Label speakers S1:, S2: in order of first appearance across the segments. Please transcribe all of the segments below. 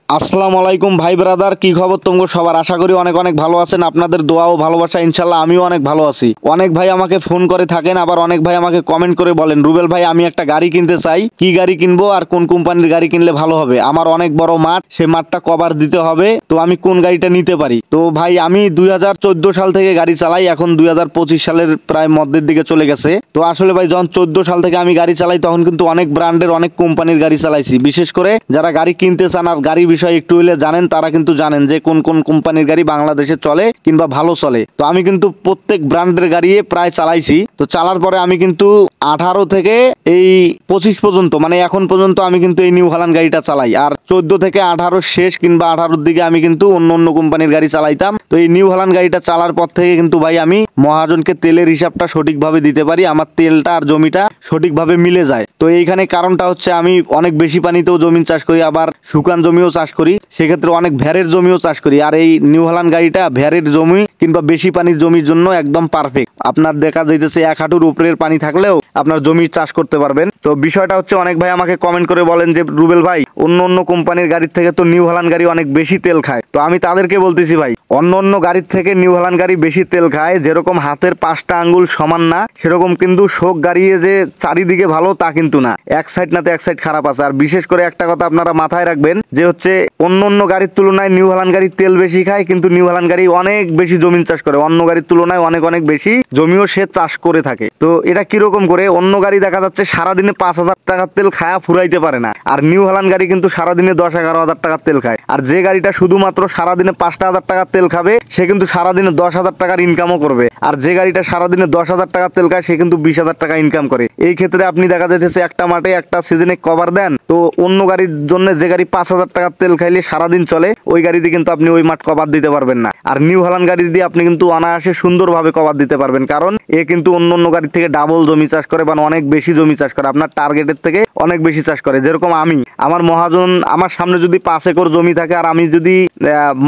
S1: আসসালামু আলাইকুম ভাই ব্রাদার, কি খবর তোমরা সবার? আশা করি অনেক অনেক ভালো আছেন। আপনাদের দোয়া ও ভালোবাসা ইনশাল্লাহ আমিও অনেক ভালো আছি। অনেক ভাই আমাকে ফোন করে থাকেন, আবার অনেক ভাই আমাকে কমেন্ট করে বলেন, রুবেল ভাই আমি একটা গাড়ি কিনতে চাই, কি গাড়ি কিনবো আর কোন কোম্পানির গাড়ি কিনলে ভালো হবে? আমার অনেক বড় মাঠ, সেই মাঠটা কভার দিতে হবে, তো আমি কোন গাড়িটা নিতে পারি? তো ভাই আমি 2014 সাল থেকে গাড়ি চালাই, এখন 2025 সালের প্রায় মধ্যের দিকে চলে গেছে। তো আসলে ভাই যখন 14 সাল থেকে আমি গাড়ি চালাই তখন কিন্তু অনেক ব্র্যান্ডের অনেক কোম্পানির গাড়ি চালাইছি। বিশেষ করে যারা গাড়ি কিনতে চান আর গাড়ি বিষয়ে একটু হলে জানেন, তারা কিন্তু জানেন যে কোন কোন কোম্পানির গাড়ি বাংলাদেশে চলে কিংবা ভালো চলে। তো আমি কিন্তু প্রত্যেক ব্র্যান্ডের গাড়ি প্রায় চালাইছি। তো চালার পরে আমি কিন্তু 18 থেকে এই 25 পর্যন্ত, মানে এখন পর্যন্ত আমি কিন্তু এই নিউ হল্যান্ড গাড়িটা চালাই। আর 14 থেকে 18 শেষ কিংবা 18-র দিকে আমি কিন্তু অন্য অন্য কোম্পানির গাড়ি চালাইতাম। তো এই নিউ হল্যান্ড গাড়িটা চালার পর থেকে কিন্তু ভাই আমি মহাজনকে তেলের হিসাবটা সঠিকভাবে দিতে পারি, আমার তেলটা আর জমিটা সঠিকভাবে মিলে যায়। তো এইখানে কারণটা হচ্ছে আমি অনেক বেশি পানিতেও জমি চাষ করি, আবার শুকান জমিও চাষ করি, সেক্ষেত্রে অনেক ভ্যারের জমিও চাষ করি। আর এই নিউ হল্যান্ড গাড়িটা ভ্যারের জমি কিংবা বেশি পানির জমির জন্য একদম পারফেক্ট। আপনার দেখা যাইতেছে 1 হাঁটুর উপরের পানি থাকলেও আপনার জমি চাষ করতে পারবেন। তো বিষয়টা হচ্ছে অনেক ভাই আমাকে কমেন্ট করে বলেন যে রুবেল ভাই অন্য অন্য কোম্পানির গাড়ির থেকে তো নিউ হল্যান্ড গাড়ি অনেক বেশি তেল খায়। তো আমি তাদেরকে বলতেছি ভাই, অন্য অন্য গাড়ির থেকে নিউ হল্যান্ড গাড়ি বেশি তেল খায়। যেরকম হাতের 5টা আঙ্গুল সমান না, সেরকম কিন্তু শোক গাড়ি যে চারিদিকে ভালো তা কিন্তু না, এক সাইড নাতে এক সাইড খারাপ আছে। আর বিশেষ করে একটা কথা আপনারা মাথায় রাখবেন যে হচ্ছে অন্য অন্য গাড়ির তুলনায় নিউ হল্যান্ড গাড়ির তেল বেশি খায়, কিন্তু নিউ হল্যান্ড গাড়ি অনেক বেশি জমি চাষ করে, অন্য গাড়ির তুলনায় অনেক অনেক বেশি জমিও সে চাষ করে থাকে। তো এটা কিরকম করে? অন্য গাড়ি দেখা যাচ্ছে সারাদিনে 5,000 টাকার তেল খায়া ফুরাইতে পারে না, আর নিউ হল্যান্ড গাড়ি কিন্তু সারাদিনে 10-11 হাজার টাকার তেল খায়। আর যে গাড়িটা শুধুমাত্র সারাদিনে 5,000 টাকার তেল খাবে সে কিন্তু সারাদিনে 10,000 টাকার ইনকামও করবে। আর যে গাড়িটা সারাদিনে 10,000 টাকার তেল খায় সে কিন্তু 20,000 টাকা ইনকাম করে। এই ক্ষেত্রে আপনি দেখা যাচ্ছে একটা মাঠে একটা সিজনে কভার দেন, তো অন্য গাড়ির জন্য যে গাড়ি 5,000 টাকার তেল খাইলে সারাদিন চলে, ওই গাড়িতে কিন্তু আপনি ওই মাঠ কভার দিতে পারবেন না। আর নিউ হল্যান্ড গাড়ি দিয়ে আপনি কিন্তু অনায়াসে সুন্দরভাবে কভার দিতে পারবেন, কারণ এ কিন্তু অন্য অন্য গাড়ির থেকে ডাবল জমি চাষ করে বা অনেক বেশি জমি চাষ করে, আপনার টার্গেটের থেকে অনেক বেশি চাষ করে। যেরকম আমি, আমার মহাজন আমার সামনে যদি 5 একর জমি থাকে, আর আমি যদি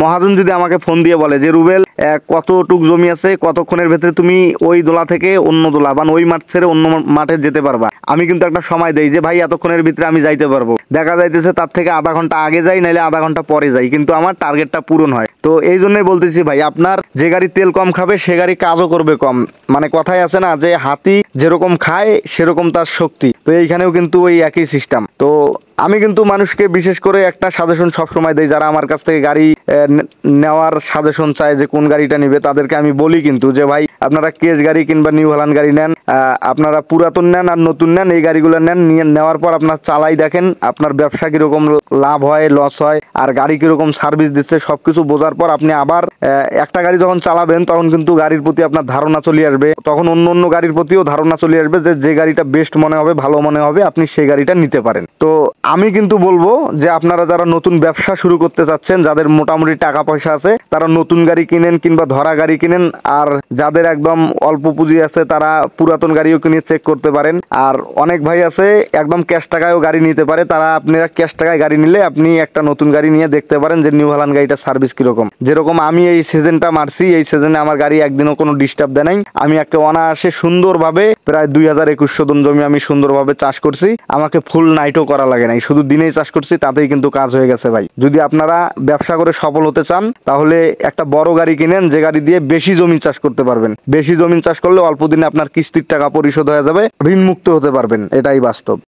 S1: মহাজন যদি আমাকে ফোন দিয়ে বলে যে রুবেল কতটুক জমি আছে, কতক্ষণের ভেতরে তুমি ওই দোলা থেকে অন্য দোলা বা ওই মাঠ ছেড়ে অন্য মাঠে যেতে পারবা, আমি কিন্তু একটা সময় দেই যে ভাই এতক্ষণের ভিতরে আমি যাইতে পারবো। দেখা যাইতেছে তার থেকে আধা ঘন্টা আগে যাই, নাইলে আধা ঘন্টা পরে যাই, কিন্তু আমার টার্গেটটা পূরণ হয়। তো এই জন্যই বলতেছি ভাই, আপনার যে গাড়ি তেল কম খাবে সে গাড়ি কাজও করবে কম। মানে কথাই আছে না যে হাতি যেরকম খায় সেরকম তার শক্তি, তো এইখানেও কিন্তু ওই একই সিস্টেম। তো আমি কিন্তু মানুষকে বিশেষ করে একটা সাজেশন সবসময় দেই, যারা আমার কাছ থেকে গাড়ি নেওয়ার সাজেশন চায় যে কোন গাড়িটা নিবে, তাদেরকে আমি বলি কিন্তু যে ভাই আপনারা কেস গাড়ি কিংবা নিউ হল্যান্ড গাড়ি নেন, আপনারা পুরাতন নেন আর নতুন নেন, এই গাড়িগুলো নেন, নিয়ে নেওয়ার পর আপনার চালাই দেখেন আপনার ব্যবসা কিরকম লাভ হয় লস হয়, আর গাড়ি কিরকম সার্ভিস দিচ্ছে, সবকিছু বোঝার পর আপনি আবার একটা গাড়ি যখন চালাবেন তখন কিন্তু গাড়ির প্রতি আপনার ধারণা চলে আসবে, তখন অন্য অন্য গাড়ির প্রতিও ধারণা চলে আসবে যে যে গাড়িটা বেস্ট মনে হবে, ভালো মনে হবে, আপনি সেই গাড়িটা নিতে পারেন। তো আমি কিন্তু বলবো যে আপনারা যারা নতুন ব্যবসা শুরু করতে চাচ্ছেন, যাদের মোটামুটি টাকা পয়সা আছে, তারা নতুন গাড়ি কিনেন কিংবা ধরা গাড়ি কিনেন। আর যাদের একদম অল্প পুঁজি আছে তারা পুরাতন গাড়িও কিনে চেক করতে পারেন। আর অনেক ভাই আছে একদম ক্যাশ টাকায়ও গাড়ি নিতে পারে, তারা আপনারা ক্যাশ টাকায় গাড়ি নিলে আপনি একটা নতুন গাড়ি নিয়ে দেখতে পারেন যে নিউ হল্যান্ড গাড়িটা সার্ভিস কিরকম। যেরকম আমি এই সিজনটা মারছি, এই সিজনে আমার গাড়ি একদিনও কোনো ডিস্টার্ব দেয় নাই। আমি একটা অনায়াসে সুন্দরভাবে প্রায় 2,2100 দন জমি আমি সুন্দরভাবে চাষ করছি, আমাকে ফুল নাইটও করা লাগে নাই, শুধু দিনেই চাষ করছি, তাতেই কিন্তু কাজ হয়ে গেছে ভাই। যদি আপনারা ব্যবসা করে সফল হতে চান তাহলে একটা বড় গাড়ি কিনেন, যে গাড়ি দিয়ে বেশি জমি চাষ করতে পারবেন। বেশি জমি চাষ করলে অল্প দিনে আপনার কিস্তির টাকা পরিশোধ হয়ে যাবে, ঋণ মুক্ত হতে পারবেন, এটাই বাস্তব।